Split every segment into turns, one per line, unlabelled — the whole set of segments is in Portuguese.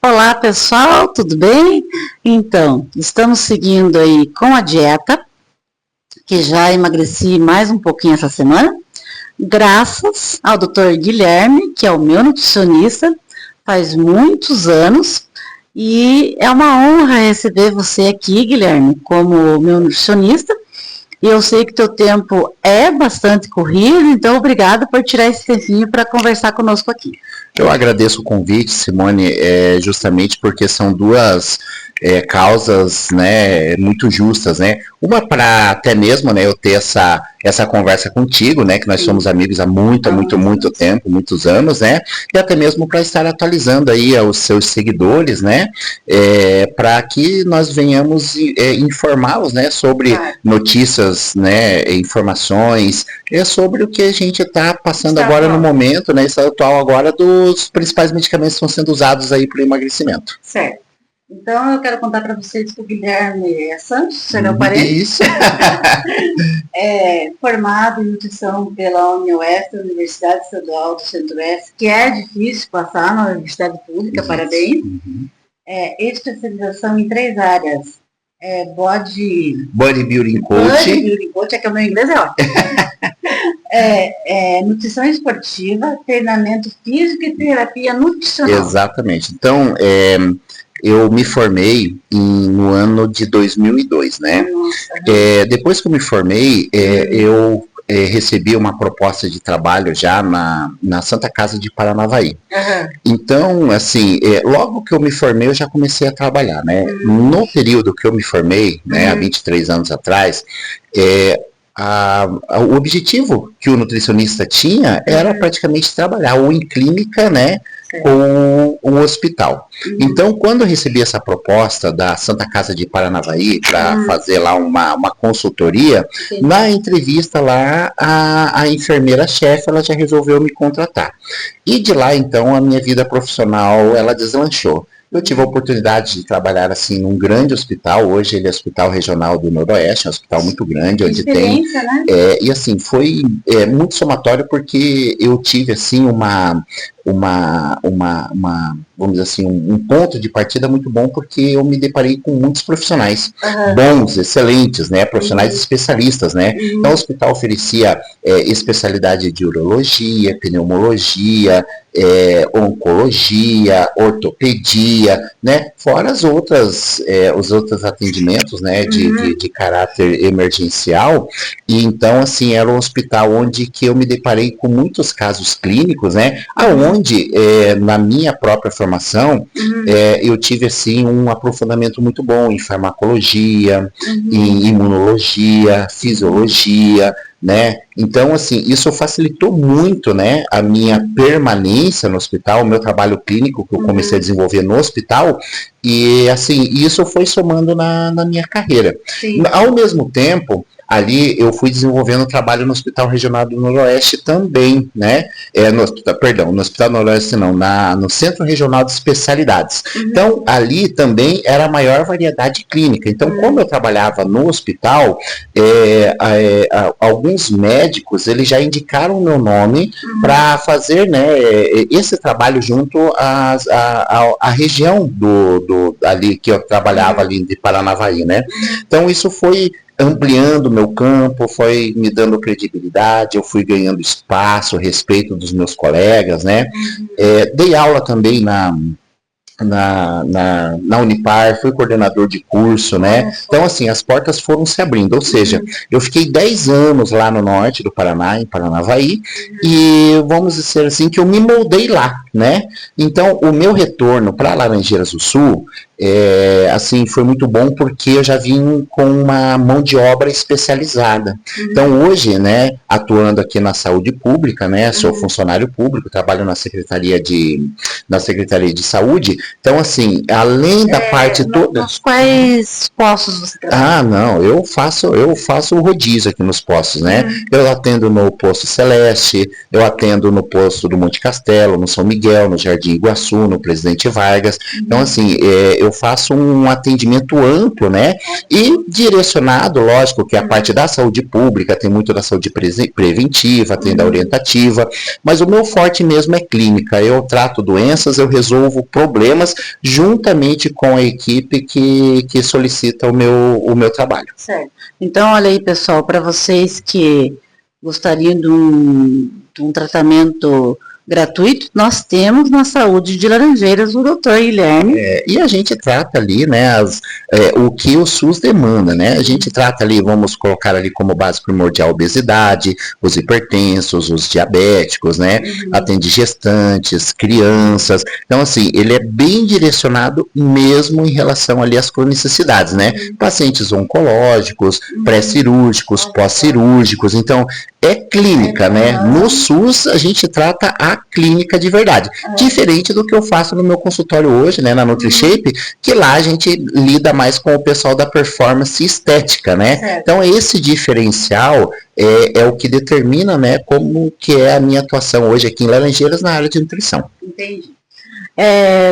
Olá, pessoal, tudo bem? Então, estamos seguindo aí com a dieta, que já emagreci mais um pouquinho essa semana, graças ao Dr. Guilherme, que é o meu nutricionista, faz muitos anos, e é uma honra receber você aqui, Guilherme, como meu nutricionista. E eu sei que teu tempo é bastante corrido, então obrigada por tirar esse tempinho para conversar conosco aqui.
Eu agradeço o convite, Simone, justamente porque são duas causas, né, muito justas, né? Uma para até mesmo, né, eu ter essa conversa contigo, né, que nós somos amigos há muito tempo, muitos anos, né? E até mesmo para estar atualizando aí aos seus seguidores, né? Para que nós venhamos informá-los, né, sobre notícias, né, informações, sobre o que a gente está passando agora no momento, né, está atual agora dos principais medicamentos que estão sendo usados aí para o emagrecimento.
Certo. Então, eu quero contar para vocês que o Guilherme Santos, você é meu parente.
Isso.
É formado em nutrição pela UniOeste, Universidade Estadual do Centro-Oeste, que é difícil passar na universidade pública, parabéns. Especialização em 3 áreas.
Bodybuilding Coach.
Bodybuilding Coach, é que o meu inglês é ótimo. Nutrição esportiva, treinamento físico e terapia nutricional.
Exatamente. Então, eu me formei no ano de 2002, né? Depois que eu me formei, eu recebi uma proposta de trabalho já na Santa Casa de Paranavaí. Então, assim, logo que eu me formei, eu já comecei a trabalhar, né? No período que eu me formei, né, há 23 anos atrás, o objetivo que o nutricionista tinha era praticamente trabalhar ou em clínica, né, ou um hospital. Então, quando eu recebi essa proposta da Santa Casa de Paranavaí para fazer lá uma consultoria, na entrevista lá, a enfermeira-chefe, ela já resolveu me contratar. E de lá, então, a minha vida profissional, ela deslanchou. Eu tive a oportunidade de trabalhar assim num grande hospital, hoje ele é o Hospital Regional do Noroeste, um hospital muito grande, onde tem,
né?
E assim, foi muito somatório porque eu tive assim vamos dizer assim, um ponto de partida muito bom, porque eu me deparei com muitos profissionais bons, excelentes, né, profissionais especialistas, né. Então o hospital oferecia especialidade de urologia, pneumologia, oncologia, ortopedia, né, fora os outros atendimentos, né, de caráter emergencial. E então, assim, era um hospital onde que eu me deparei com muitos casos clínicos, né, aonde, na minha própria formação, eu tive, assim, um aprofundamento muito bom em farmacologia, em imunologia, fisiologia, né? Então, assim, isso facilitou muito, né, a minha permanência no hospital, o meu trabalho clínico que eu comecei a desenvolver no hospital, e, assim, isso foi somando na minha carreira. Ao mesmo tempo, ali eu fui desenvolvendo trabalho no Hospital Regional do Noroeste também, né? No Hospital Noroeste não, no Centro Regional de Especialidades. Então, ali também era a maior variedade clínica. Então, como eu trabalhava no hospital, alguns médicos, eles já indicaram o meu nome para fazer, né, esse trabalho junto à região ali que eu trabalhava ali de Paranavaí, né? Então, isso foi ampliando meu campo, foi me dando credibilidade, eu fui ganhando espaço, respeito dos meus colegas, né? Dei aula também na Unipar, fui coordenador de curso, né? Então, assim, as portas foram se abrindo, ou seja, eu fiquei 10 anos lá no norte do Paraná, em Paranavaí, e vamos dizer assim, que eu me moldei lá, né? Então, o meu retorno para Laranjeiras do Sul, assim, foi muito bom porque eu já vim com uma mão de obra especializada. Então, hoje, né, atuando aqui na saúde pública, né, sou funcionário público, trabalho na Secretaria de Saúde. Então, assim, além da parte toda...
Quais postos você trabalha?
Não, eu faço o rodízio aqui nos postos, né? Eu atendo no posto Celeste, eu atendo no posto do Monte Castelo, no São Miguel, no Jardim Iguaçu, no Presidente Vargas. Então, assim, eu faço um atendimento amplo, né? E direcionado, lógico, que a parte da saúde pública, tem muito da saúde preventiva, tem da orientativa, mas o meu forte mesmo é clínica. Eu trato doenças, eu resolvo problemas problemas juntamente com a equipe que solicita o meu trabalho.
Certo. Então, olha aí, pessoal, para vocês que gostariam de um tratamento gratuito, nós temos na Saúde de Laranjeiras o Dr. Guilherme.
E a gente trata ali, né, o que o SUS demanda, né? A gente trata ali, vamos colocar ali como base primordial a obesidade, os hipertensos, os diabéticos, né? Atende gestantes, crianças. Então, assim, ele é bem direcionado mesmo em relação ali às cronicidades, né? Pacientes oncológicos, pré-cirúrgicos, pós-cirúrgicos. Então, é clínica, né? No SUS, a gente trata a clínica de verdade. Diferente do que eu faço no meu consultório hoje, né? Na NutriShape, que lá a gente lida mais com o pessoal da performance estética, né? Então, esse diferencial é o que determina, né? Como que é a minha atuação hoje aqui em Laranjeiras na área de nutrição.
Entendi.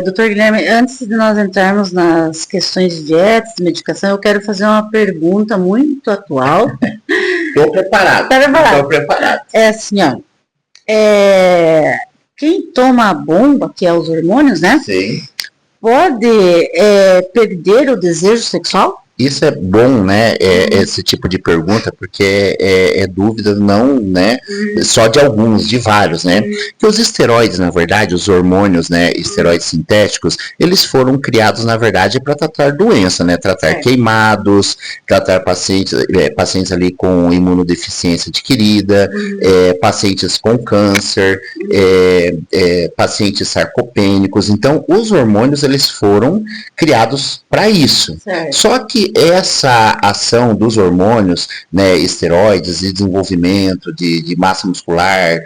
Doutor Guilherme, antes de nós entrarmos nas questões de dieta, de medicação, eu quero fazer uma pergunta muito atual.
Estou preparado.
Tá preparado?
Estou preparado.
É assim, ó. Quem toma a bomba, que é os hormônios, né?
Sim.
Pode perder o desejo sexual?
Isso é bom, né, esse tipo de pergunta, porque é dúvida não, né, só de alguns, de vários, né, que os esteroides, na verdade, os hormônios, né, esteroides sintéticos, eles foram criados, na verdade, para tratar doença, né, tratar queimados, tratar pacientes ali com imunodeficiência adquirida, pacientes com câncer, pacientes sarcopênicos. Então, os hormônios, eles foram criados para isso.
Certo.
Só que essa ação dos hormônios, né, esteroides, de desenvolvimento de massa muscular,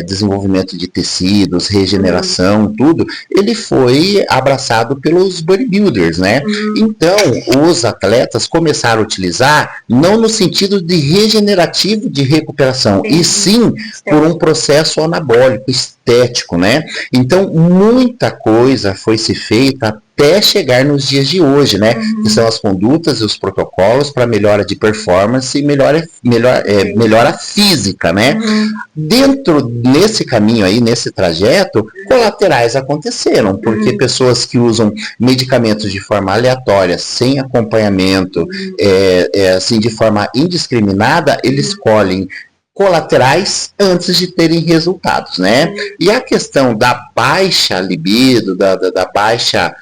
desenvolvimento de tecidos, regeneração, tudo, ele foi abraçado pelos bodybuilders, né? Então, os atletas começaram a utilizar não no sentido de regenerativo de recuperação, e sim por um processo anabólico, estético, né? Então, muita coisa foi se feita até chegar nos dias de hoje, né? Que são as condutas e os protocolos para melhora de performance e melhora física, né? Dentro nesse caminho aí, nesse trajeto, colaterais aconteceram, porque pessoas que usam medicamentos de forma aleatória, sem acompanhamento, assim, de forma indiscriminada, eles colhem colaterais antes de terem resultados, né? E a questão da baixa libido, da baixa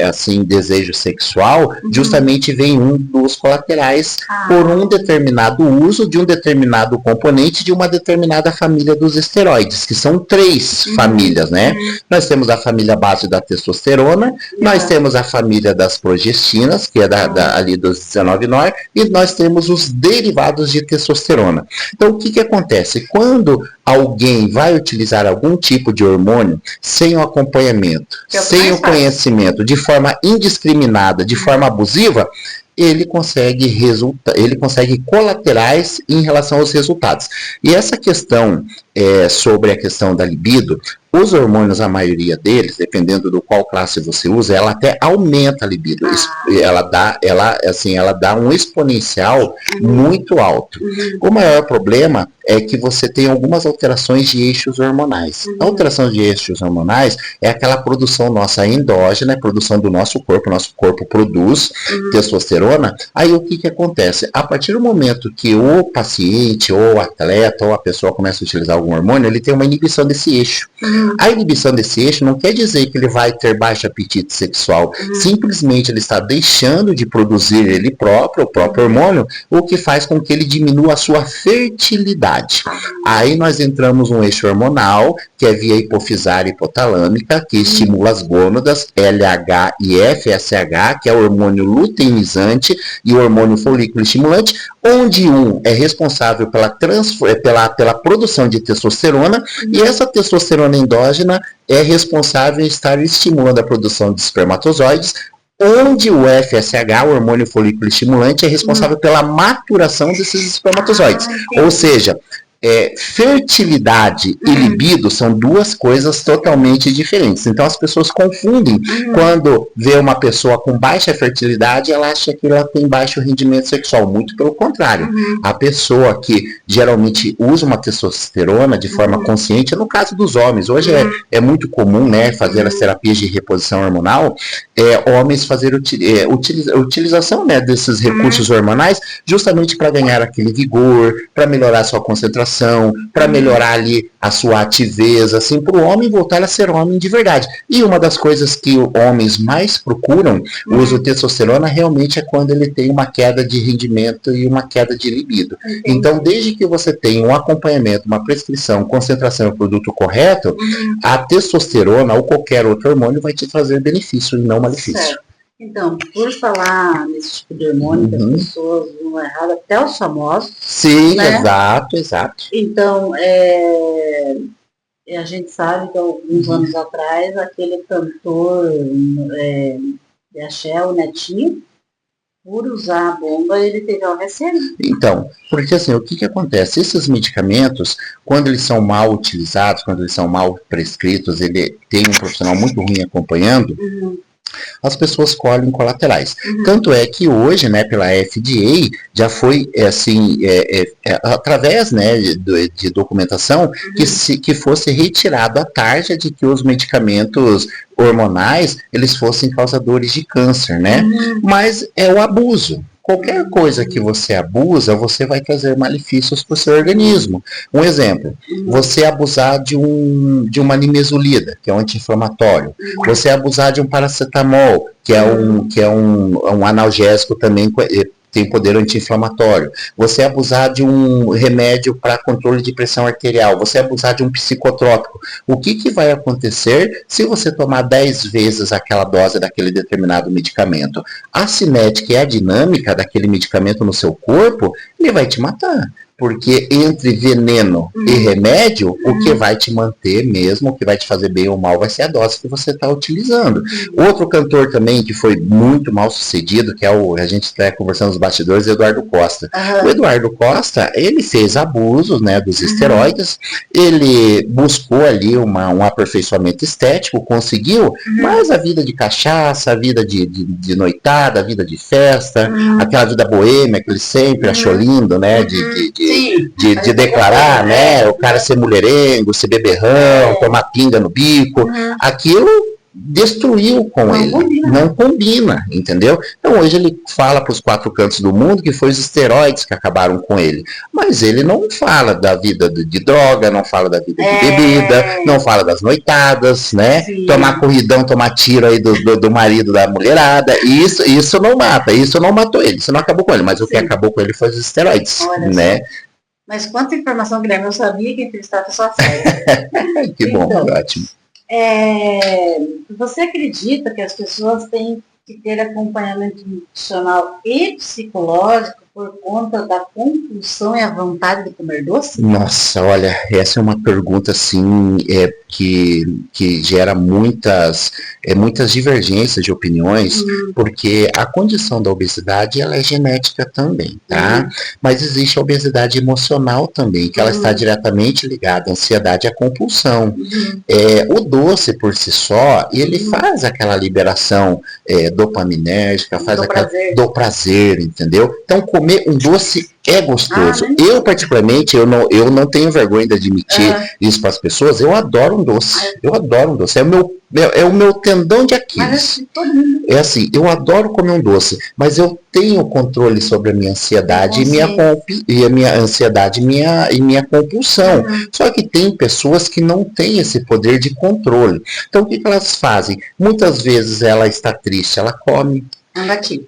assim, desejo sexual, justamente vem um dos colaterais por um determinado uso de um determinado componente de uma determinada família dos esteroides, que são 3 famílias, né? Nós temos a família base da testosterona, nós temos a família das progestinas, que é ali dos 19-nor, e nós temos os derivados de testosterona. Então, o que acontece? Quando alguém vai utilizar algum tipo de hormônio sem o acompanhamento, sem o conhecimento, de forma indiscriminada, de forma abusiva, ele consegue colaterais em relação aos resultados. E essa questão sobre a questão da libido, os hormônios, a maioria deles, dependendo do qual classe você usa, ela até aumenta a libido. Ela dá um exponencial muito alto. O maior problema é que você tem algumas alterações de eixos hormonais. A alteração de eixos hormonais é aquela produção nossa endógena, produção do nosso corpo produz testosterona. Aí o que acontece? A partir do momento que o paciente, ou o atleta, ou a pessoa começa a utilizar algum hormônio, ele tem uma inibição desse eixo. A inibição desse eixo não quer dizer que ele vai ter baixo apetite sexual. Simplesmente ele está deixando de produzir ele próprio, o próprio hormônio, o que faz com que ele diminua a sua fertilidade. Aí nós entramos no eixo hormonal, que é via hipofisária e hipotalâmica, que estimula as gônadas, LH e FSH, que é o hormônio luteinizante e o hormônio folículo estimulante, onde um é responsável pela produção de testosterona, e essa testosterona endógena é responsável em estar estimulando a produção de espermatozoides, onde o FSH, o hormônio folículo estimulante, é responsável pela maturação desses espermatozoides. Ou seja, fertilidade e libido são duas coisas totalmente diferentes. Então as pessoas confundem quando vê uma pessoa com baixa fertilidade, ela acha que ela tem baixo rendimento sexual. Muito pelo contrário. A pessoa que geralmente usa uma testosterona de forma consciente, no caso dos homens, hoje é muito comum, né, fazer as terapias de reposição hormonal, homens fazer utilização, né, desses recursos hormonais justamente para ganhar aquele vigor, para melhorar a sua concentração, para melhorar ali a sua ativeza, assim, para o homem voltar a ser homem de verdade. E uma das coisas que homens mais procuram, o uso de testosterona, realmente é quando ele tem uma queda de rendimento e uma queda de libido. Então, desde que você tenha um acompanhamento, uma prescrição, concentração e produto correto, a testosterona ou qualquer outro hormônio vai te trazer benefício e não malefício.
Certo. Então, por falar nesse tipo de hormônio, que as pessoas vão errar, até os famosos.
Sim,
né?
Exato.
Então, a gente sabe que alguns anos atrás, aquele cantor de axé, o Netinho, por usar a bomba, ele teve AVC.
Então, porque assim, o que acontece? Esses medicamentos, quando eles são mal utilizados, quando eles são mal prescritos, ele tem um profissional muito ruim acompanhando, as pessoas colhem colaterais. Tanto é que hoje, né, pela FDA, já foi, assim, através, né, de documentação, que fosse retirado a tarja de que os medicamentos hormonais, eles fossem causadores de câncer, né? Mas é o abuso. Qualquer coisa que você abusa, você vai trazer malefícios para o seu organismo. Um exemplo, você abusar de uma nimesulida, que é um anti-inflamatório. Você abusar de um paracetamol, que é um analgésico também, tem poder anti-inflamatório. Você abusar de um remédio para controle de pressão arterial. Você abusar de um psicotrópico. O que vai acontecer se você tomar 10 vezes aquela dose daquele determinado medicamento? A cinética e a dinâmica daquele medicamento no seu corpo, ele vai te matar. Porque entre veneno e remédio, o que vai te manter mesmo, o que vai te fazer bem ou mal, vai ser a dose que você está utilizando. Outro cantor também que foi muito mal sucedido, que a gente está conversando nos bastidores, é Eduardo Costa. O Eduardo Costa, ele fez abusos, né, dos esteroides, ele buscou ali um aperfeiçoamento estético, conseguiu, mas a vida de cachaça, a vida de noitada, a vida de festa, aquela vida boêmia que ele sempre achou lindo, né, de declarar, né, o cara ser mulherengo, ser beberrão, tomar pinga no bico, aquilo destruiu com ele, não combina, entendeu? Então hoje ele fala para os 4 cantos do mundo que foi os esteroides que acabaram com ele, mas ele não fala da vida de droga, não fala da vida de bebida, não fala das noitadas, né? Tomar corridão, tomar tiro aí do marido da mulherada, e isso não mata, isso não matou ele, isso não acabou com ele, mas o que acabou com ele foi os esteroides, né?
Mas quanta informação, Guilherme, eu sabia que entrevistar a pessoa séria.
Que bom, ótimo.
Você acredita que as pessoas têm que ter acompanhamento nutricional e psicológico por conta da compulsão e a vontade de comer doce?
Nossa, olha, essa é uma pergunta assim que gera muitas divergências de opiniões, porque a condição da obesidade ela é genética também, tá? Mas existe a obesidade emocional também, que ela está diretamente ligada à ansiedade e à compulsão. O doce por si só, ele faz aquela liberação dopaminérgica, faz do prazer, entendeu? Então comer um doce é gostoso. Eu, particularmente, eu não tenho vergonha de admitir isso para as pessoas. Eu adoro um doce. Eu adoro um doce. É o meu tendão de Aquiles. É assim, eu adoro comer um doce, mas eu tenho controle sobre a minha ansiedade e a minha ansiedade e minha compulsão. Só que tem pessoas que não têm esse poder de controle. Então, o que elas fazem? Muitas vezes ela está triste, ela come.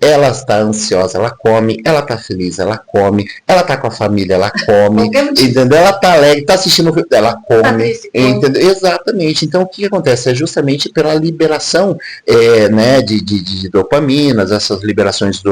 Ela está ansiosa, ela come, ela está feliz, ela come, ela está com a família, ela come, entendeu? Ela está alegre, está assistindo o filme, ela come, entendeu? Exatamente. Então, o que acontece? É justamente pela liberação né, de dopaminas, essas liberações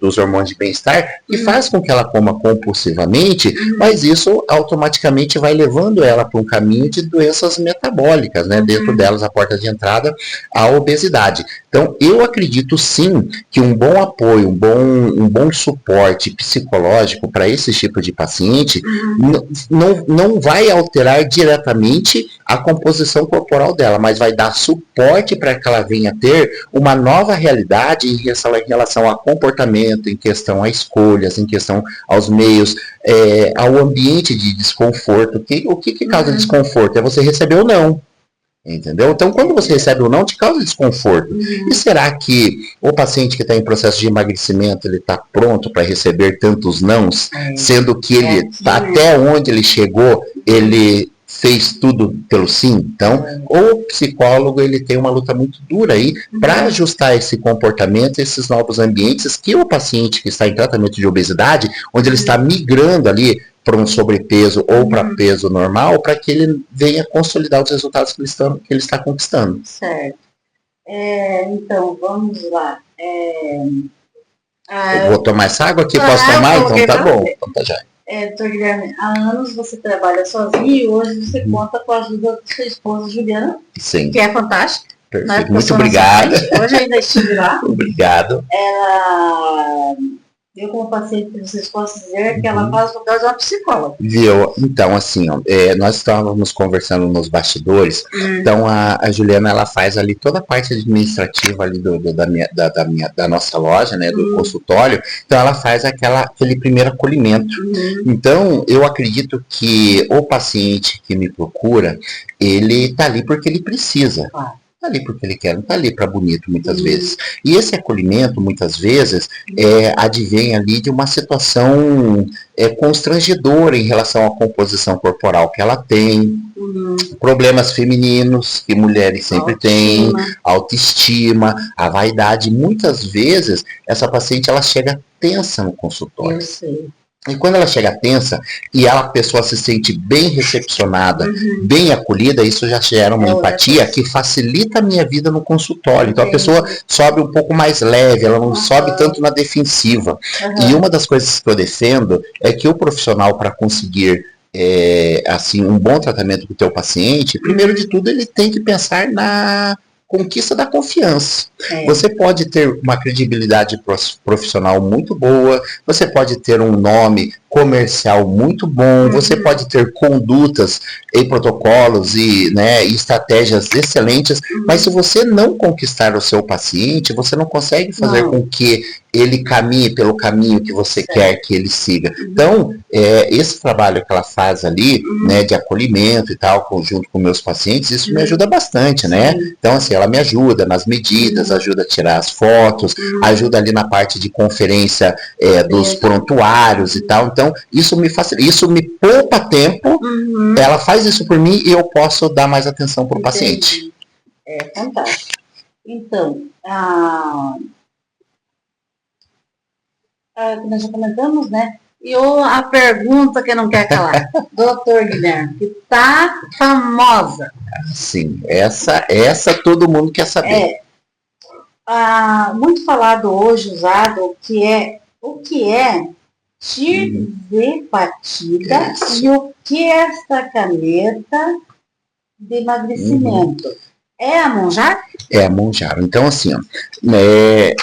dos hormônios de bem-estar, que faz com que ela coma compulsivamente, mas isso automaticamente vai levando ela para um caminho de doenças metabólicas, né? Dentro delas, a porta de entrada, a obesidade. Então, eu acredito sim que um bom apoio, um bom suporte psicológico para esse tipo de paciente não vai alterar diretamente a composição corporal dela, mas vai dar suporte para que ela venha ter uma nova realidade em relação a comportamento, em questão a escolhas, em questão aos meios, ao ambiente de desconforto. O que causa desconforto? É você receber ou não. Entendeu? Então, quando você recebe ou não, te causa desconforto. E será que o paciente que está em processo de emagrecimento, ele está pronto para receber tantos nãos, sendo que ele até onde ele chegou, ele fez tudo pelo sim? Então, o psicólogo, ele tem uma luta muito dura aí para ajustar esse comportamento, esses novos ambientes que o paciente que está em tratamento de obesidade, onde ele está migrando ali para um sobrepeso ou para peso normal, para que ele venha consolidar os resultados que ele está conquistando.
Certo. Então, vamos lá.
Eu vou tomar essa água aqui, posso tomar? Então tá bom. Então tá já.
Doutor Guilherme, há anos você trabalha sozinho e hoje você conta com a ajuda de sua esposa, Juliana,
Sim.
Que é fantástica.
Perfeito. Muito obrigado.
Hoje ainda estive lá.
Obrigado.
Eu, como paciente, vocês possam dizer que ela faz o papel de uma psicóloga.
Viu? Então, assim, nós estávamos conversando nos bastidores, então a Juliana, ela faz ali toda a parte administrativa ali da nossa loja, né, do consultório, então ela faz aquele primeiro acolhimento. Então, eu acredito que o paciente que me procura, ele está ali porque ele precisa. Está ali porque ele quer, não está ali para bonito muitas vezes. E esse acolhimento, muitas vezes, advém ali de uma situação constrangedora em relação à composição corporal que ela tem, problemas femininos que mulheres sempre têm, autoestima, a vaidade. Muitas vezes, essa paciente ela chega tensa no consultório.
Eu sei.
E quando ela chega tensa e a pessoa se sente bem recepcionada, bem acolhida, isso já gera uma empatia que facilita a minha vida no consultório. Então a pessoa sobe um pouco mais leve, ela não sobe tanto na defensiva. E uma das coisas que eu defendo é que o profissional, para conseguir assim, um bom tratamento com o teu paciente, primeiro de tudo ele tem que pensar na conquista da confiança. Você pode ter uma credibilidade profissional muito boa, você pode ter um nome comercial muito bom, você pode ter condutas e protocolos e estratégias excelentes, mas se você não conquistar o seu paciente, você não consegue fazer com que ele caminhe pelo caminho que você quer que ele siga. Então, esse trabalho que ela faz ali, de acolhimento e tal, junto com meus pacientes, isso me ajuda bastante, né? Então, assim, ela me ajuda nas medidas, ajuda a tirar as fotos, ajuda ali na parte de conferência dos prontuários e tal. Então, isso me poupa tempo, ela faz isso por mim e eu posso dar mais atenção para o paciente.
É fantástico. Então, nós já comentamos, né? E a pergunta que não quer calar, doutor Guilherme, que tá famosa.
Sim, essa todo mundo quer saber.
Muito falado hoje, usado, o que é tirzepatida e o que é esta caneta de emagrecimento. É a Mounjaro?
É a Mounjaro. Então, assim,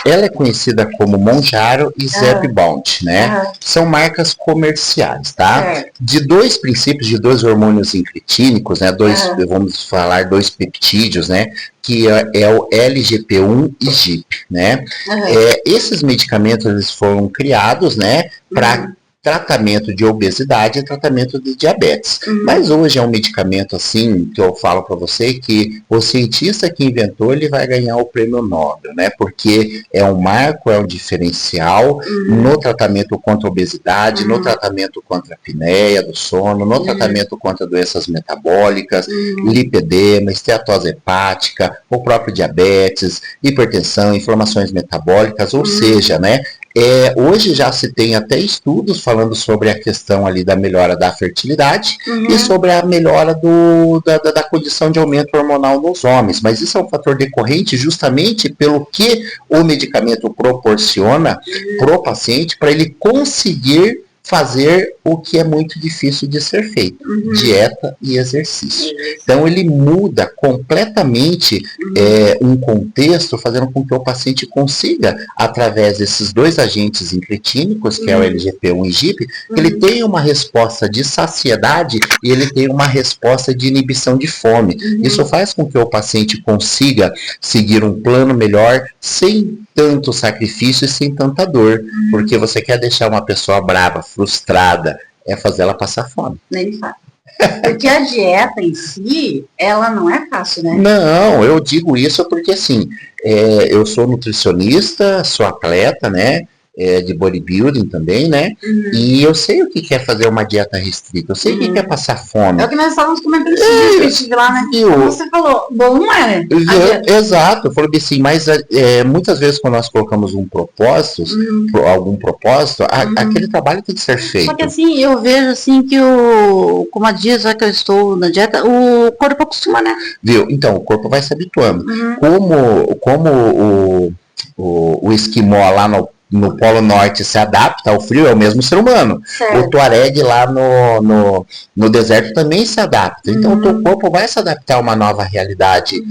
ela é conhecida como Mounjaro e Zepbound, né? São marcas comerciais, tá? De dois princípios, de dois hormônios incretínicos, né? Vamos falar dois peptídeos, né? Que é o LGP1 e GIP, né? Esses medicamentos, eles foram criados, né? Para tratamento de obesidade e tratamento de diabetes. Mas hoje é um medicamento assim, que eu falo para você, que o cientista que inventou, ele vai ganhar o prêmio Nobel, né? Porque é um marco, é um diferencial no tratamento contra a obesidade, no tratamento contra a apneia do sono, no tratamento contra doenças metabólicas, lipedema, esteatose hepática, o próprio diabetes, hipertensão, inflamações metabólicas, ou seja, né? Hoje já se tem até estudos falando sobre a questão ali da melhora da fertilidade e sobre a melhora da condição de aumento hormonal nos homens, mas isso é um fator decorrente justamente pelo que o medicamento proporciona pro paciente para ele conseguir fazer o que é muito difícil de ser feito, dieta e exercício. Então ele muda completamente um contexto, fazendo com que o paciente consiga, através desses dois agentes incretínicos, que é o LGP-1 e GIP, que ele tenha uma resposta de saciedade e ele tenha uma resposta de inibição de fome. Isso faz com que o paciente consiga seguir um plano melhor, sem tanto sacrifício e sem tanta dor, porque você quer deixar uma pessoa brava, frustrada, é fazer ela passar fome.
Nem faz. Porque a dieta em si, ela não é fácil, né?
Não, eu digo isso porque assim, eu sou nutricionista, sou atleta, né? De bodybuilding também, né? E eu sei o que é fazer uma dieta restrita, eu sei o que é passar fome.
É o que nós estávamos comentando esse dia que eu estive lá, né? Você falou, bom, não é?
Exato, eu falei assim, mas muitas vezes quando nós colocamos um propósito, algum propósito, aquele trabalho tem que ser feito.
Só que assim, eu vejo assim que como a dia, já que eu estou na dieta, o corpo acostuma, né?
Viu? Então, o corpo vai se habituando. Como o esquimó lá no Polo Norte se adapta ao frio, é o mesmo ser humano.
Certo.
O tuareg lá no deserto também se adapta. Então o teu corpo vai se adaptar a uma nova realidade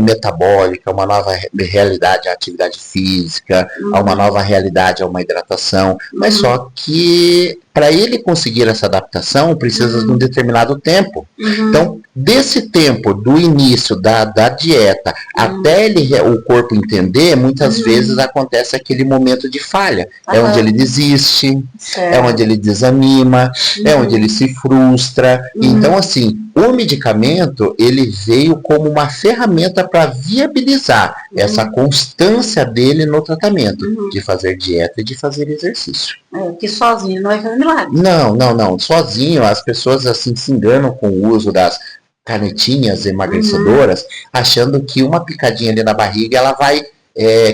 metabólica, uma nova realidade à atividade física, a uma nova realidade a uma hidratação. Mas só que para ele conseguir essa adaptação, precisa de um determinado tempo. Então, desse tempo, do início da dieta, até o corpo entender, muitas vezes acontece aquele momento de falha. É onde ele desiste, é onde ele desanima, é onde ele se frustra. Então, assim, o medicamento, ele veio como uma ferramenta para viabilizar essa constância dele no tratamento, de fazer dieta e de fazer exercício.
Que sozinho não vai fazer milagre.
Não. Sozinho, as pessoas assim se enganam com o uso das canetinhas emagrecedoras, achando que uma picadinha ali na barriga, ela vai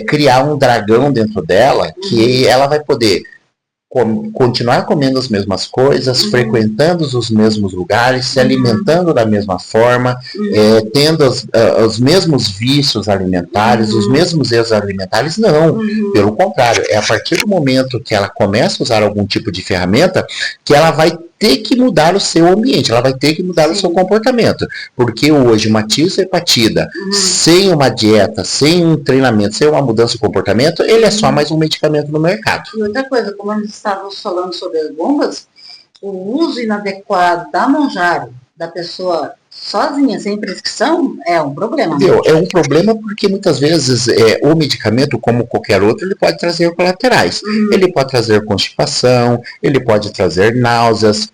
criar um dragão dentro dela, que ela vai poder continuar comendo as mesmas coisas, frequentando os mesmos lugares, se alimentando da mesma forma, tendo os mesmos vícios alimentares, os mesmos erros alimentares. Não, pelo contrário, é a partir do momento que ela começa a usar algum tipo de ferramenta que ela vai ter que mudar o seu ambiente, ela vai ter que mudar o seu comportamento, porque hoje uma tirohepatida sem uma dieta, sem um treinamento, sem uma mudança de comportamento, ele é só mais um medicamento no mercado.
E outra coisa, como nós estávamos falando sobre as bombas, o uso inadequado da Mounjaro, da pessoa sozinha, sem prescrição, é um problema.
É um problema porque muitas vezes o medicamento, como qualquer outro, ele pode trazer colaterais. Ele pode trazer constipação, ele pode trazer náuseas,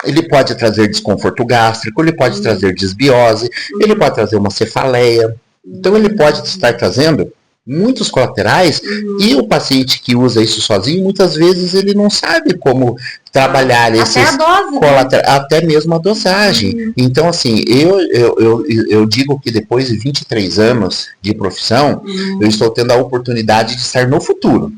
ele pode trazer desconforto gástrico, ele pode trazer desbiose, ele pode trazer uma cefaleia. Então ele pode estar trazendo muitos colaterais e o paciente que usa isso sozinho, muitas vezes ele não sabe como trabalhar esses colaterais, até mesmo a dosagem. Então, assim, eu digo que depois de 23 anos de profissão, eu estou tendo a oportunidade de estar no futuro.